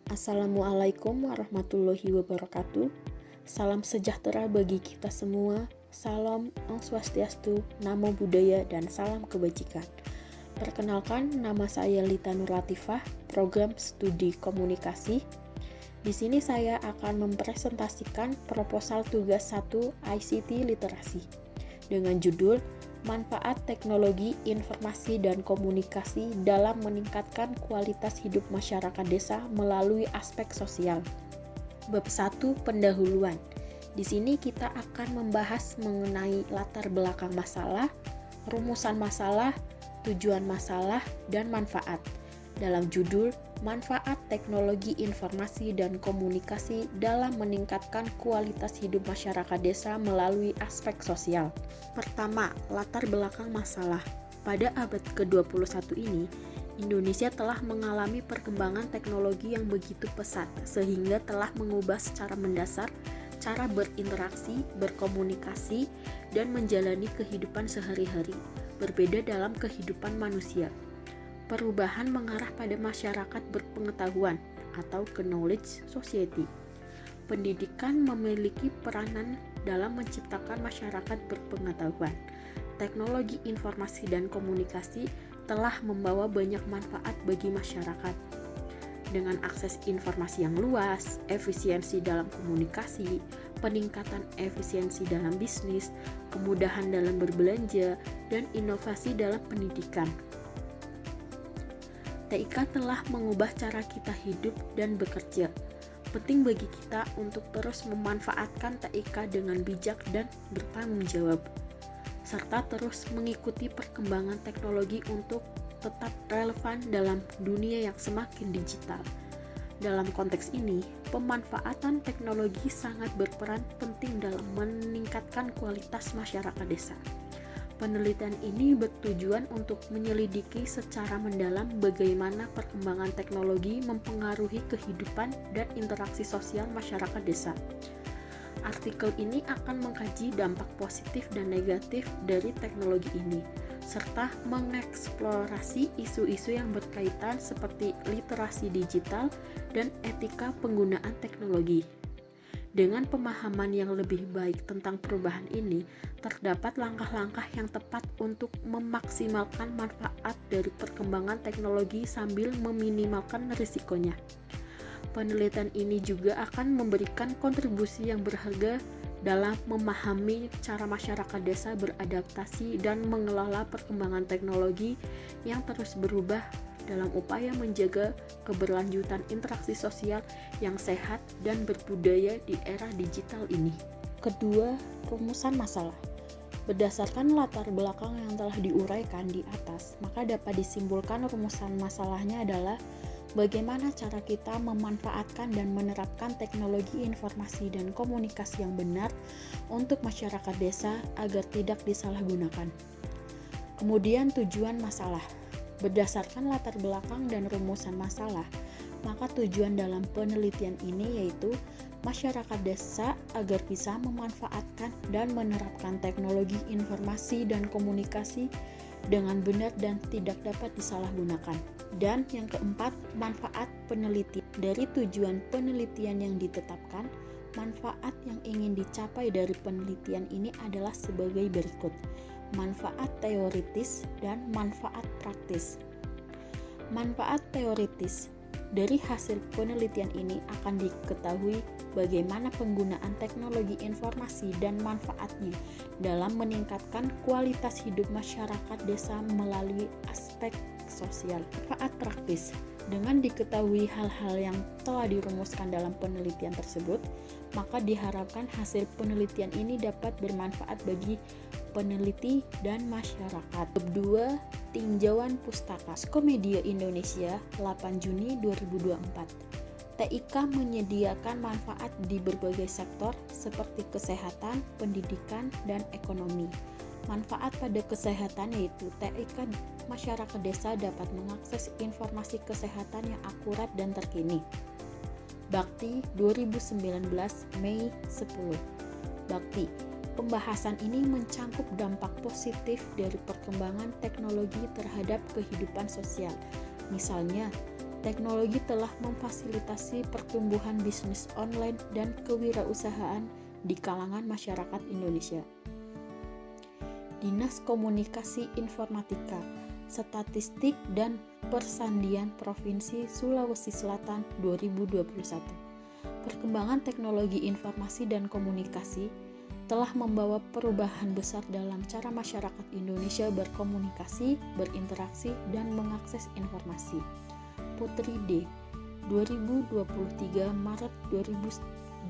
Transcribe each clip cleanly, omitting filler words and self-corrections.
Assalamualaikum warahmatullahi wabarakatuh. Salam sejahtera bagi kita semua. Salam Om Swastiastu, Namo Buddhaya, dan salam kebajikan. Perkenalkan, nama saya Lita Nur Latifah, program studi komunikasi. Di sini saya akan mempresentasikan proposal tugas 1 ICT literasi dengan judul Manfaat Teknologi Informasi dan Komunikasi dalam meningkatkan kualitas hidup masyarakat desa melalui aspek sosial. Bab 1 Pendahuluan. Di sini kita akan membahas mengenai latar belakang masalah, rumusan masalah, tujuan masalah, dan manfaat. Dalam judul Manfaat Teknologi Informasi dan Komunikasi dalam meningkatkan kualitas hidup masyarakat desa melalui aspek sosial. Pertama, latar belakang masalah. Pada abad ke-21 ini, Indonesia telah mengalami perkembangan teknologi yang begitu pesat sehingga telah mengubah secara mendasar cara berinteraksi, berkomunikasi, dan menjalani kehidupan sehari-hari, berbeda dalam kehidupan manusia. Perubahan mengarah pada masyarakat berpengetahuan atau knowledge society. Pendidikan memiliki peranan dalam menciptakan masyarakat berpengetahuan. Teknologi informasi dan komunikasi telah membawa banyak manfaat bagi masyarakat. Dengan akses informasi yang luas, efisiensi dalam komunikasi, peningkatan efisiensi dalam bisnis, kemudahan dalam berbelanja, dan inovasi dalam pendidikan. TIK telah mengubah cara kita hidup dan bekerja. Penting bagi kita untuk terus memanfaatkan TIK dengan bijak dan bertanggung jawab, serta terus mengikuti perkembangan teknologi untuk tetap relevan dalam dunia yang semakin digital. Dalam konteks ini, pemanfaatan teknologi sangat berperan penting dalam meningkatkan kualitas masyarakat desa. Penelitian ini bertujuan untuk menyelidiki secara mendalam bagaimana perkembangan teknologi mempengaruhi kehidupan dan interaksi sosial masyarakat desa. Artikel ini akan mengkaji dampak positif dan negatif dari teknologi ini, serta mengeksplorasi isu-isu yang berkaitan seperti literasi digital dan etika penggunaan teknologi. Dengan pemahaman yang lebih baik tentang perubahan ini, terdapat langkah-langkah yang tepat untuk memaksimalkan manfaat dari perkembangan teknologi sambil meminimalkan risikonya. Penelitian ini juga akan memberikan kontribusi yang berharga dalam memahami cara masyarakat desa beradaptasi dan mengelola perkembangan teknologi yang terus berubah dalam upaya menjaga keberlanjutan interaksi sosial yang sehat dan berbudaya di era digital ini. Kedua, rumusan masalah. Berdasarkan latar belakang yang telah diuraikan di atas, maka dapat disimpulkan rumusan masalahnya adalah bagaimana cara kita memanfaatkan dan menerapkan teknologi informasi dan komunikasi yang benar untuk masyarakat desa agar tidak disalahgunakan. Kemudian tujuan masalah. Berdasarkan latar belakang dan rumusan masalah, maka tujuan dalam penelitian ini yaitu masyarakat desa agar bisa memanfaatkan dan menerapkan teknologi informasi dan komunikasi dengan benar dan tidak dapat disalahgunakan. Dan yang keempat, manfaat penelitian. Dari tujuan penelitian yang ditetapkan, manfaat yang ingin dicapai dari penelitian ini adalah sebagai berikut: manfaat teoritis dan manfaat praktis. Manfaat teoritis. Dari hasil penelitian ini akan diketahui bagaimana penggunaan teknologi informasi dan manfaatnya dalam meningkatkan kualitas hidup masyarakat desa melalui aspek sosial. Manfaat praktis. Dengan diketahui hal-hal yang telah dirumuskan dalam penelitian tersebut, maka diharapkan hasil penelitian ini dapat bermanfaat bagi peneliti dan masyarakat. Bab 2. Tinjauan Pustaka. Skomedia Indonesia 8 Juni 2024. TIK menyediakan manfaat di berbagai sektor seperti kesehatan, pendidikan, dan ekonomi. Manfaat pada kesehatan yaitu TIK masyarakat desa dapat mengakses informasi kesehatan yang akurat dan terkini. Bakti 2019 Mei 10. Bakti. Pembahasan ini mencangkup dampak positif dari perkembangan teknologi terhadap kehidupan sosial. Misalnya, Teknologi telah memfasilitasi pertumbuhan bisnis online dan kewirausahaan di kalangan masyarakat Indonesia. Dinas Komunikasi Informatika, Statistik dan Persandian Provinsi Sulawesi Selatan 2021. Perkembangan teknologi informasi dan komunikasi telah membawa perubahan besar dalam cara masyarakat Indonesia berkomunikasi, berinteraksi, dan mengakses informasi. Putri D. 2023 Maret 2029.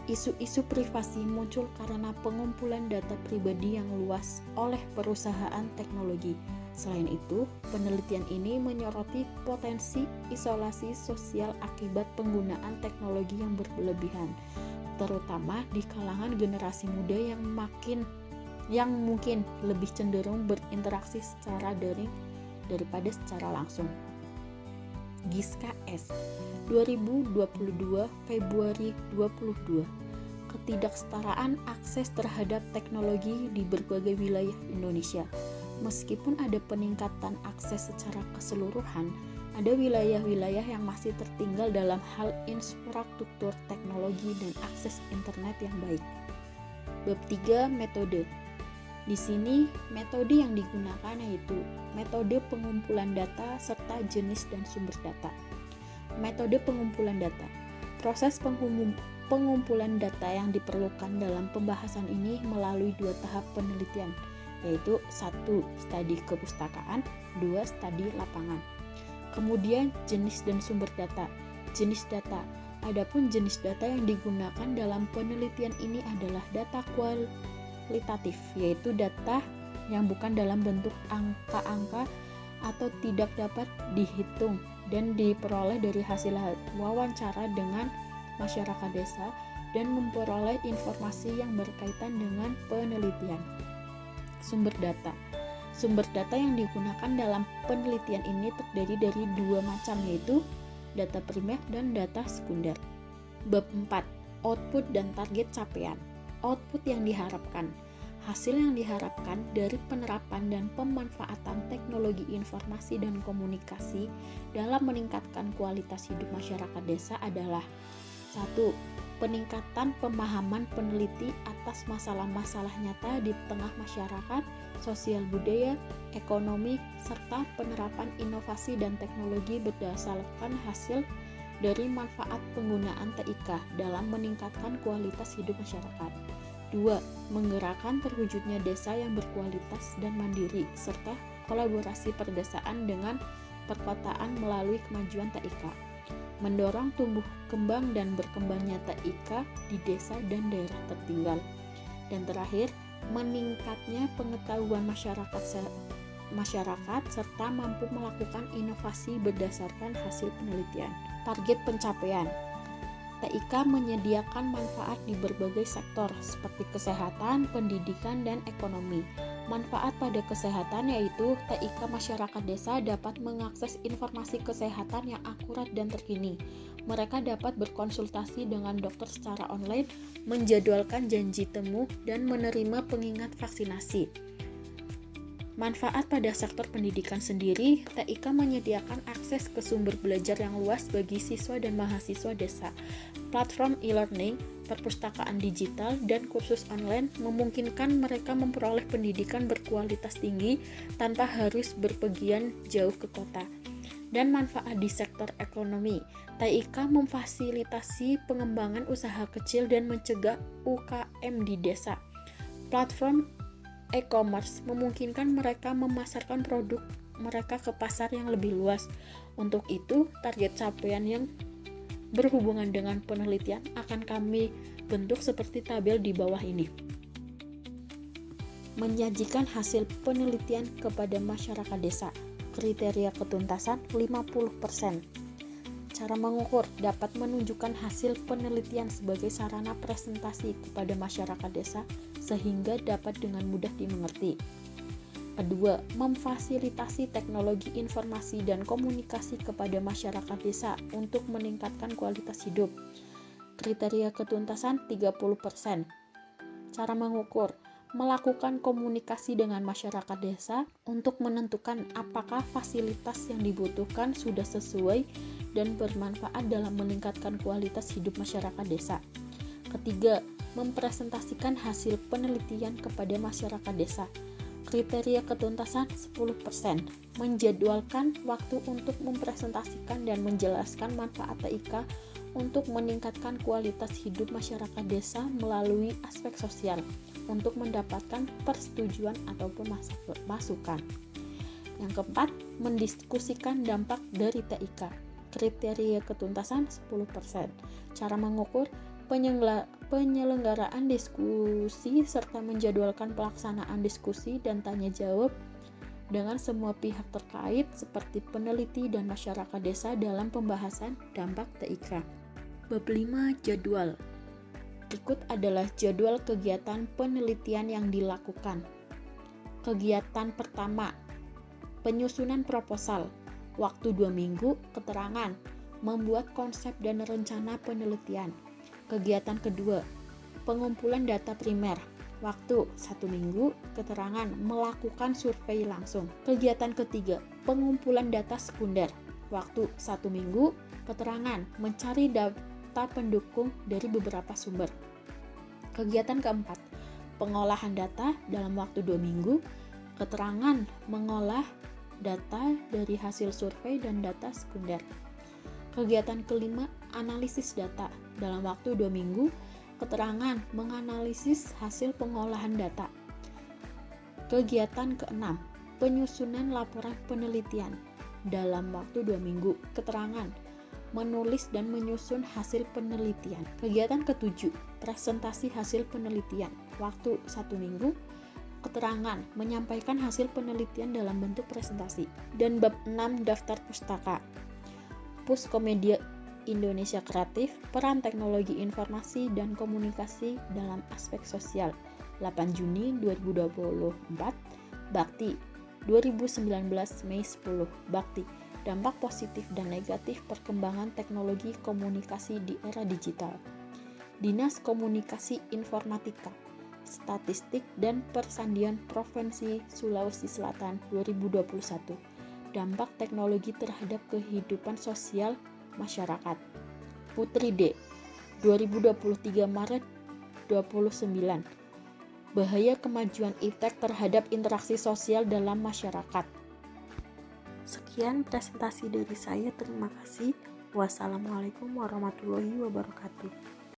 Isu-isu privasi muncul karena pengumpulan data pribadi yang luas oleh perusahaan teknologi. Selain itu, penelitian ini menyoroti potensi isolasi sosial akibat penggunaan teknologi yang berlebihan, terutama di kalangan generasi muda yang mungkin lebih cenderung berinteraksi secara daring daripada secara langsung. Giska S. 2022 Februari 22. Ketidaksetaraan akses terhadap teknologi di berbagai wilayah Indonesia. Meskipun ada peningkatan akses secara keseluruhan, ada wilayah-wilayah yang masih tertinggal dalam hal infrastruktur teknologi dan akses internet yang baik. Bab 3. Metode. Di sini, metode yang digunakan yaitu metode pengumpulan data serta jenis dan sumber data. Metode pengumpulan data. Proses pengumpulan data yang diperlukan dalam pembahasan ini melalui 2 tahap penelitian, yaitu 1. Studi kepustakaan, 2. Studi lapangan. Kemudian jenis dan sumber data. Jenis data. Adapun jenis data yang digunakan dalam penelitian ini adalah data kualitatif, yaitu data yang bukan dalam bentuk angka-angka atau tidak dapat dihitung dan diperoleh dari hasil wawancara dengan masyarakat desa dan memperoleh informasi yang berkaitan dengan penelitian. Sumber data. Sumber data yang digunakan dalam penelitian ini terdiri dari 2 macam, yaitu data primer dan data sekunder. Bab 4. Output dan target capaian. Output yang diharapkan. Hasil yang diharapkan dari penerapan dan pemanfaatan teknologi informasi dan komunikasi dalam meningkatkan kualitas hidup masyarakat desa adalah 1. Peningkatan pemahaman peneliti atas masalah-masalah nyata di tengah masyarakat, sosial budaya, ekonomi, serta penerapan inovasi dan teknologi berdasarkan hasil dari manfaat penggunaan TIK dalam meningkatkan kualitas hidup masyarakat. 2. Menggerakkan terwujudnya desa yang berkualitas dan mandiri, serta kolaborasi perdesaan dengan perkotaan melalui kemajuan TIK. Mendorong tumbuh kembang dan berkembangnya TIK di desa dan daerah tertinggal. Dan terakhir, meningkatnya pengetahuan masyarakat serta mampu melakukan inovasi berdasarkan hasil penelitian. Target pencapaian. TIK menyediakan manfaat di berbagai sektor seperti kesehatan, pendidikan, dan ekonomi. Manfaat pada kesehatan yaitu TIK masyarakat desa dapat mengakses informasi kesehatan yang akurat dan terkini. Mereka dapat berkonsultasi dengan dokter secara online, menjadwalkan janji temu, dan menerima pengingat vaksinasi. Manfaat pada sektor pendidikan sendiri, TIK menyediakan akses ke sumber belajar yang luas bagi siswa dan mahasiswa desa. Platform e-learning, perpustakaan digital, dan kursus online memungkinkan mereka memperoleh pendidikan berkualitas tinggi tanpa harus berpergian jauh ke kota. Dan manfaat di sektor ekonomi, TIK memfasilitasi pengembangan usaha kecil dan mencegah UKM di desa. Platform e-commerce memungkinkan mereka memasarkan produk mereka ke pasar yang lebih luas. Untuk itu, target capaian yang berhubungan dengan penelitian akan kami bentuk seperti tabel di bawah ini. Menyajikan hasil penelitian kepada masyarakat desa. Kriteria ketuntasan 50%. Cara mengukur dapat menunjukkan hasil penelitian sebagai sarana presentasi kepada masyarakat desa sehingga dapat dengan mudah dimengerti. Kedua, memfasilitasi teknologi informasi dan komunikasi kepada masyarakat desa untuk meningkatkan kualitas hidup. Kriteria ketuntasan 30%. Cara mengukur, melakukan komunikasi dengan masyarakat desa untuk menentukan apakah fasilitas yang dibutuhkan sudah sesuai dan bermanfaat dalam meningkatkan kualitas hidup masyarakat desa. Ketiga, mempresentasikan hasil penelitian kepada masyarakat desa. Kriteria ketuntasan 10%. Menjadwalkan waktu untuk mempresentasikan dan menjelaskan manfaat TIK untuk meningkatkan kualitas hidup masyarakat desa melalui aspek sosial untuk mendapatkan persetujuan ataupun masukan. Yang keempat, mendiskusikan dampak dari TIK. Kriteria ketuntasan 10%. Cara mengukur penyelenggaraan diskusi serta menjadwalkan pelaksanaan diskusi dan tanya jawab dengan semua pihak terkait seperti peneliti dan masyarakat desa dalam pembahasan dampak TIK. Bab 5. Jadwal. Berikut adalah jadwal kegiatan penelitian yang dilakukan. Kegiatan pertama, penyusunan proposal. Waktu 2 minggu, keterangan, membuat konsep dan rencana penelitian. Kegiatan kedua, pengumpulan data primer. Waktu 1 minggu, keterangan, melakukan survei langsung. Kegiatan ketiga, pengumpulan data sekunder. Waktu 1 minggu, keterangan, mencari data pendukung dari beberapa sumber. Kegiatan keempat, pengolahan data dalam waktu 2 minggu. Keterangan, mengolah data dari hasil survei dan data sekunder. Kegiatan kelima, analisis data dalam waktu 2 minggu. Keterangan, menganalisis hasil pengolahan data. Kegiatan keenam, penyusunan laporan penelitian dalam waktu 2 minggu. Keterangan, menulis dan menyusun hasil penelitian. Kegiatan ketujuh, presentasi hasil penelitian. Waktu 1 minggu. Keterangan, menyampaikan hasil penelitian dalam bentuk presentasi. Dan bab 6, daftar pustaka. Puskomedia Indonesia Kreatif, peran teknologi informasi dan komunikasi dalam aspek sosial. 8 Juni 2024, Bakti. 2019 Mei 10, Bakti. Dampak positif dan negatif perkembangan teknologi komunikasi di era digital. Dinas Komunikasi Informatika, Statistik dan Persandian Provinsi Sulawesi Selatan 2021. Dampak teknologi terhadap kehidupan sosial masyarakat. Putri D. 2023 Maret 29. Bahaya kemajuan iptek terhadap interaksi sosial dalam masyarakat. Sekian presentasi dari saya. Terima kasih. Wassalamualaikum warahmatullahi wabarakatuh.